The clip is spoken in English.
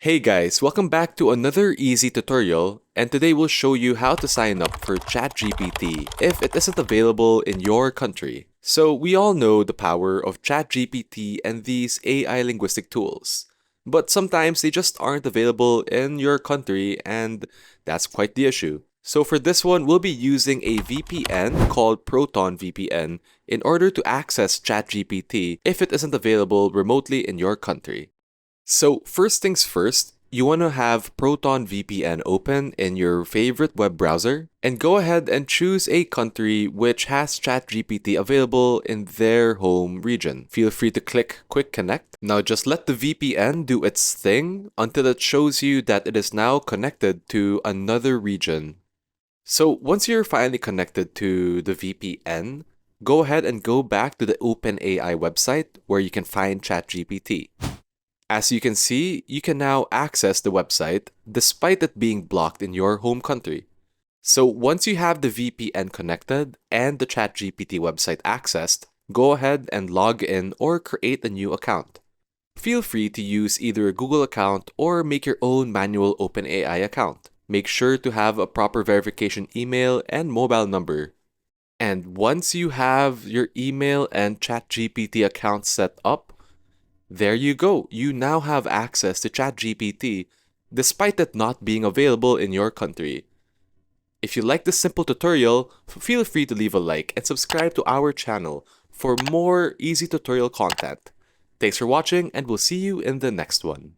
Hey guys, welcome back to another easy tutorial, and today we'll show you how to sign up for ChatGPT if it isn't available in your country. So we all know the power of ChatGPT and these AI linguistic tools, but sometimes they just aren't available in your country, and that's quite the issue. So for this one, we'll be using a VPN called Proton VPN in order to access ChatGPT if it isn't available remotely in your country. So first things first, you want to have Proton VPN open in your favorite web browser and go ahead and choose a country which has ChatGPT available in their home region. Feel free to click Quick Connect. Now just let the VPN do its thing until it shows you that it is now connected to another region. So once you're finally connected to the VPN, go ahead and go back to the OpenAI website where you can find ChatGPT. As you can see, you can now access the website despite it being blocked in your home country. So once you have the VPN connected and the ChatGPT website accessed, go ahead and log in or create a new account. Feel free to use either a Google account or make your own manual OpenAI account. Make sure to have a proper verification email and mobile number. And once you have your email and ChatGPT account set up, there you go. You now have access to ChatGPT despite it not being available in your country. If you like this simple tutorial, feel free to leave a like and subscribe to our channel for more easy tutorial content. Thanks for watching, and we'll see you in the next one.